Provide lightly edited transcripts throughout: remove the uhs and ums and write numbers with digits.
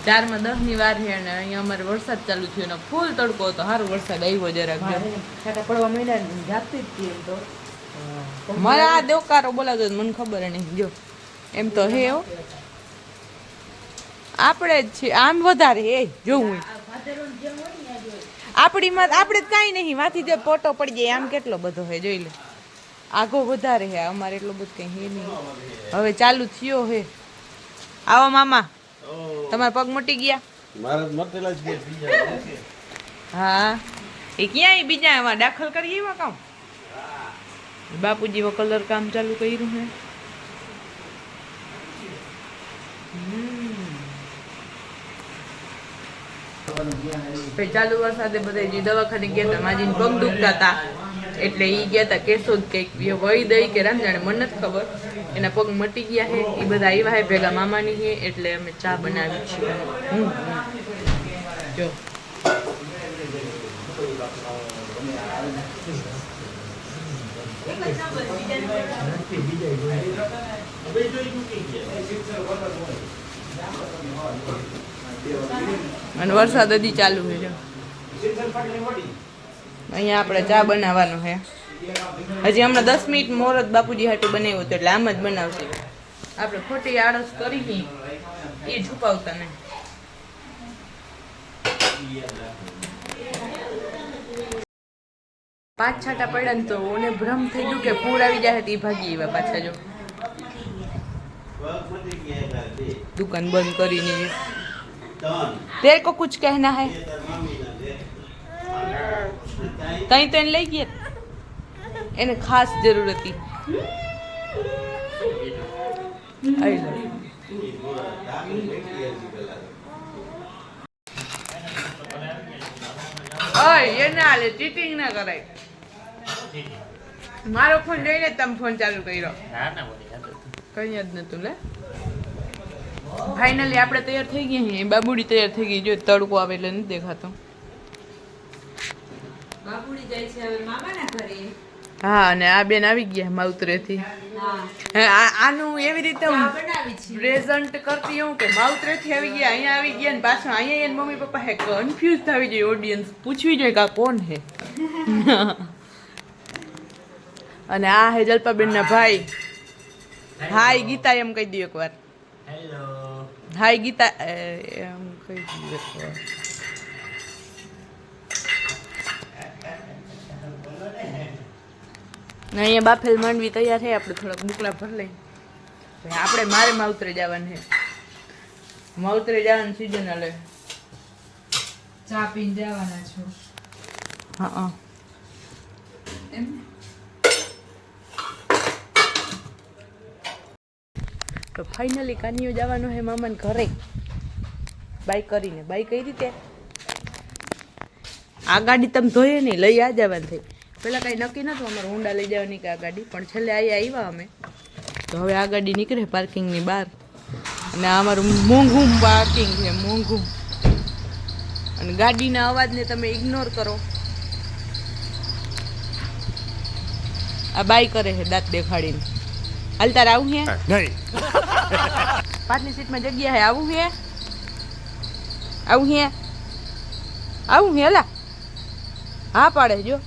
4:10 ની વાર છે અને અહીંયા અમારે વરસાદ ચાલુ થયો ને ફૂલ તડકો હતો. સારું વરસાદ આવ્યો જરાક પડવા માંડ્યા જાગતી જ હતી એમ તો. મારે આ દેવકારો બોલાવતો મને ખબર નહીં. જો એમ તો હે આપણે જ છીએ આમ વધારે એ જોવું આપણીમાં આપણે જ કાંઈ નહીં માંથી જે પોટો પડી જાય આમ કેટલો બધો હે જોઈ લે. આગો વધારે હે અમારે એટલો બધો કઈ હે નહીં. હવે ચાલુ થયો હે. આવો મામા તમારા પગ મટી ગયા. હા એ ક્યાંય બીજા એમાં દાખલ કરીએ એવા કામ. બાપુજી કલર કામ ચાલુ કર્યું હે. ચાલુ વરસાદે બધા દવાખાને ગયા હતા. માજીને પગ દુખતા હતા એટલે ઈ ગયા હતા કેશોદ કઈક વહી દઈ કે રામ જાણે મને નથી ખબર. એના પગ મટી ગયા છે. એ બધા આવ્યા હે ભેગા મામાની છે એટલે અમે ચા બનાવી છીએ. જો અને વરસાદ હજી ચાલુ છે. જો અહીંયા આપણે ચા બનાવવાનો છે. હજી હમણાં 10 મિનિટ મોરત બાપુજી હાટું બનાવ્યું હતું એટલે આમ જ બનાવશે. આપણે ખોટી આળસ કરી એ છુપાવતા નહીં. પાંચ છાંટા પડ્યા ને તો ઓને ભ્રમ થઈ ગયું કે પૂર આવી જાય તો એ ભાગી એવા પાછા. જો दुकान बंद करी नहीं है. तेरे को कुछ कहना है? कहीं तो ले गए એને ખાસ જરૂર હતી. ઓય એને આલે ચીટિંગ ના કરાય. મારો ફોન લઈને તમે ફોન ચાલુ કર્યો. કઈ જ નતું લે. ફાઇનલી આપણે તૈયાર થઈ ગયા છીએ. બાબુડી તૈયાર થઈ ગઈ. જો તડકો આવે એટલે નથી દેખાતો. બાબુડી જાય છે હવે મામાના ઘરે. હા અને આ બેન આવી ગયા માવતરેથી. આનું એવી રીતે હું પ્રેઝન્ટ કરતી હું કે માવતરેથી આવી ગયા અહીંયા આવી ગયા ને પાછું અહીંયા એને મમ્મી પપ્પા હે કન્ફ્યુઝ થવી જોઈએ. ઓડિયન્સ પૂછવી જોઈએ કે આ કોણ હે. અને આ હે જલ્પાબેન ના ભાઈ. હાય ગીતા એમ કહી દઉં એકવાર. હેલો હાય ગીતા એમ કહી દઉં એકવાર. અહીંયા બાફેલ માંડવી તૈયાર છે. આપણે થોડાક બુકલા ભર લઈ. આપણે મારે માવતરે જવાનું છે. માવતરે જવાનું સીઝન હાલે. ચા પીને જવાના છો? હા એમ. તો ફાઇનલી કાનિયો જવાનો છે મામાને ઘરે. બાય કરીને બાય કઈ રીતે આ ગાડી તમે ધોઈએ નહીં લઈ આ જવાનું થઈ. પેલા કઈ નક્કી નતું અમારે ઊંડા લઈ જવાની કે આ ગાડી. પણ છેલ્લે આવ્યા અમે તો હવે આ ગાડી નીકળે પાર્કિંગની બહાર. અને આ અમારું મોંઘું પાર્કિંગ છે. મોંઘું. અને ગાડીના અવાજને તમે ઇગ્નોર કરો. આ બાય કરે છે દાંત દેખાડીને. હાલ તારે આવું હે નહીં. પાછલી સીટમાં જગ્યા હે. આવું હે આવું હે આવું હે. લા હા પાડે જો.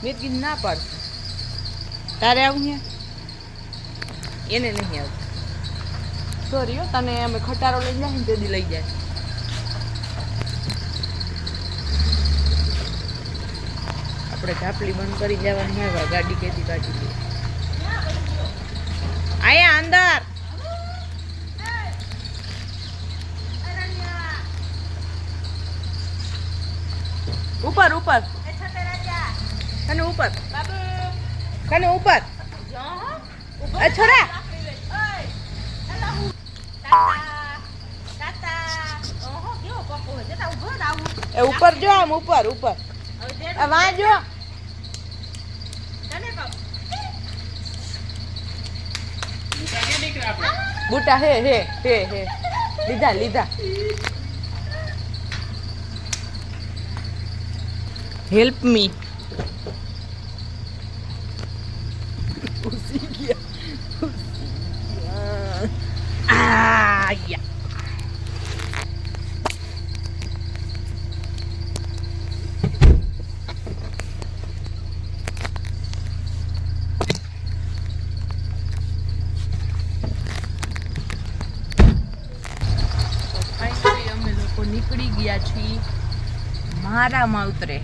મેં કીધું ના પાડ. તારે આવું હે એને નહીં આવું. સોરી હો તને અમે ખટારો લઈ જાય ને તેથી લઈ જાય. આપણે ઝાપલી બંધ કરી જવાની હોય. ગાડી કેથી કાઢી દે. આયા અંદર ઉપર ઉપર કને ઉપર કને ઉપર છોરા એ ઉપર જો આમ ઉપર ઉપર વાં જો બુટા હે હે હે હે લીધા લીધા. Help me. આયા. નીકળી ગયા છીએ મારા માવતરે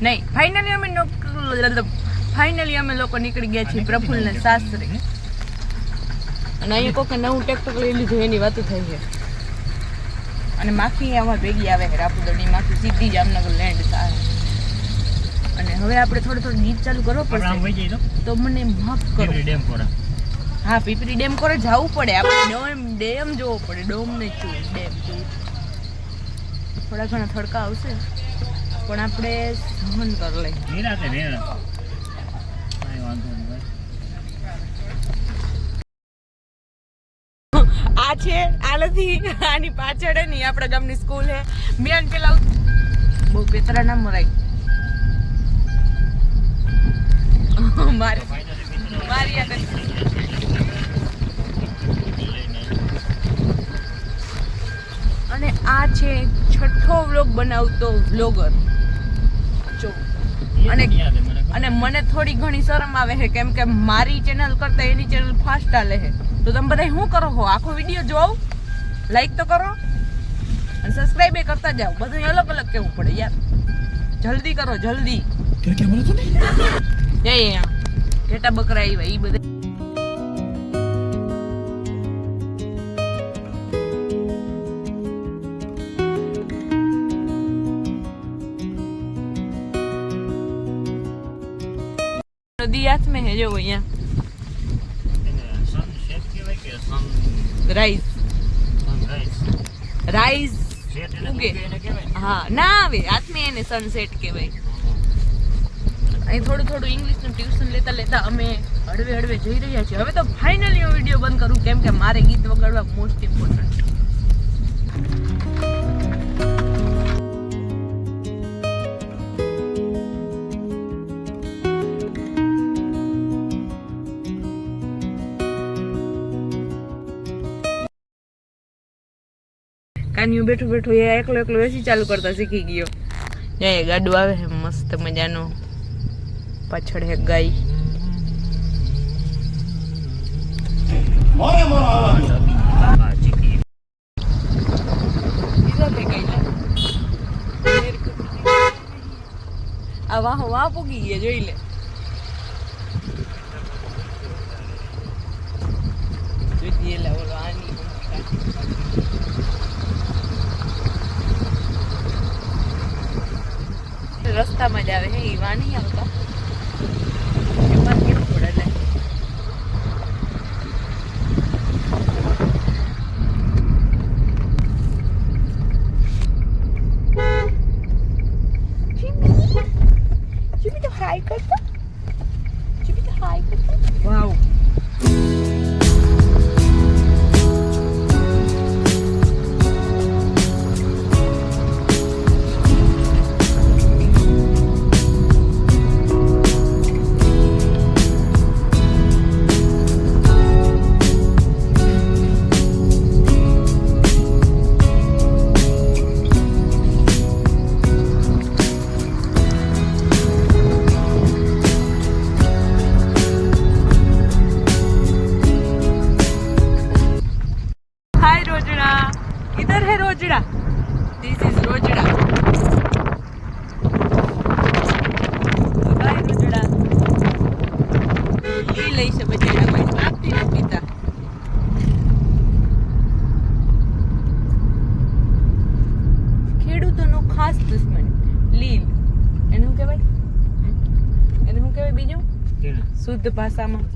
નહીં ફાઇનલી અમે લોકો નીકળી ગયા છીએ પ્રફુલ્લને સાસરે. અને અહીંયા કોકે નવું ટ્રેક્ટર લઈ લીધું એની વાતો થઈ છે. અને માખી આમાં ભેગી આવે છે રાપુદરની માખી સીધી જામનગર લેન્ડ થાય. અને હવે આપણે થોડું ગીત ચાલુ કરવો પડશે તો મને માફ કરો. હા પીપરી ડેમ કોરે જવું પડે આપણે. ડેમ જોવો પડે. ડોમ નહીં જોવું ડેમ જોવું. થોડા ઘણા થડકા આવશે પણ આપણે સહન કરી લઈએ. આ છે આ નથી આની પાછળ નહીં આપણા ગામની સ્કૂલ હે. મેન પેલા બહુ પેતરા ના મરાય મારી અને આ છે છઠ્ઠો વ્લોગ બનાવતો વ્લોગર. જો અને મને થોડી ઘણી શરમ આવે છે કેમ કે મારી ચેનલ કરતા એની ચેનલ ફાસ્ટ ચાલે છે. તો તમે બધા શું કરો છો? આખો વિડીયો જોવો, લાઈક તો કરો અને સબસ્ક્રાઇબ એ કરતા જાઓ. બધું અલગ અલગ કેવું પડે યાર. જલ્દી કરો જલ્દી. ઘેટા બકરા આવ્યા એ બધા. नदी हाथ में है जो यहाँ राइस राइस उगे हाँ ना આવે હાથ में એને સનસેટ કહેવાય. અહીં થોડું ઇંગ્લિશ નું ટ્યુશન લેતા અમે હળવે જઈ રહ્યા છીએ. હવે તો ફાઇનલી હું વિડીયો બંધ કરું કેમ કે મારે ગીત વગાડવા મોસ્ટ ઇમ્પોર્ટન્ટ. કાન્યું બેઠું એ એકલો એસી ચાલુ કરતા શીખી ગયો. ત્યાં ગાડું આવે છે મસ્ત મજાનું. પાછળ હે ગાય. આ વાહ પૂગી ગયા જોઈ લે. ઓલો આની રસ્તામાં જ આવે છે ઈવા નહીં આવતા. એમાં કેવું પડે લે. ચીમી તો હાઈ કરતા. વાવ. इधर है रोजड़ा. दिस इज रोजड़ा. बाय रोजड़ा. ये लई से बचेड़ा कोई आपती न पीता. ખેડૂતોનો ખાસ દુશ્મન લીલ. એને શું કહેવાય બીજું શુદ્ધ ભાષામાં?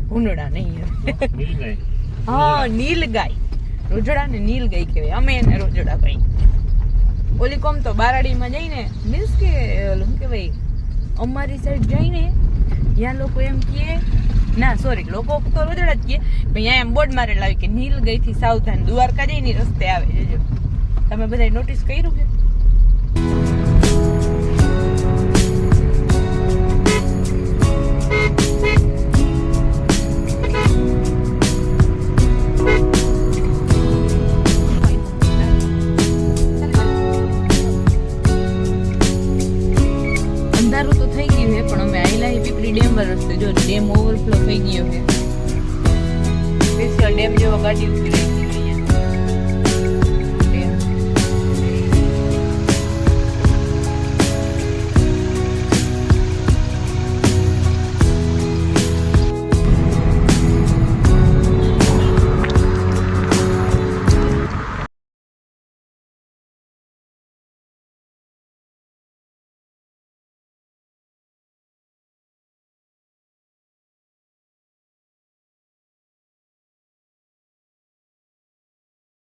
ભૂંડડા નહીં. હા નીલગાય. રોજડા ને નીલગાય કહેવાય. અમે એને રોજડા કહીએ. ઓલી કોમ તો બારાડીમાં જઈને મીન્સ કે શું કહેવાય અમારી સાઈડ જઈને ત્યાં લોકો એમ કહે ના સોરી લોકો તો રોજડા જ કહે પણ ત્યાં એમ બોર્ડ મારેલા આવે કે નીલગાય થી સાવધાન. દ્વારકા જઈને રસ્તે આવે. જોજો તમે બધા નોટિસ કર્યું છે? ઓલરેડી ડેમ રસ્તે જો ડેમ ઓવરફ્લો થઈ ગયો છે સ્પેશિયલ ડેમ જેવો ગાડી ઉભી રહી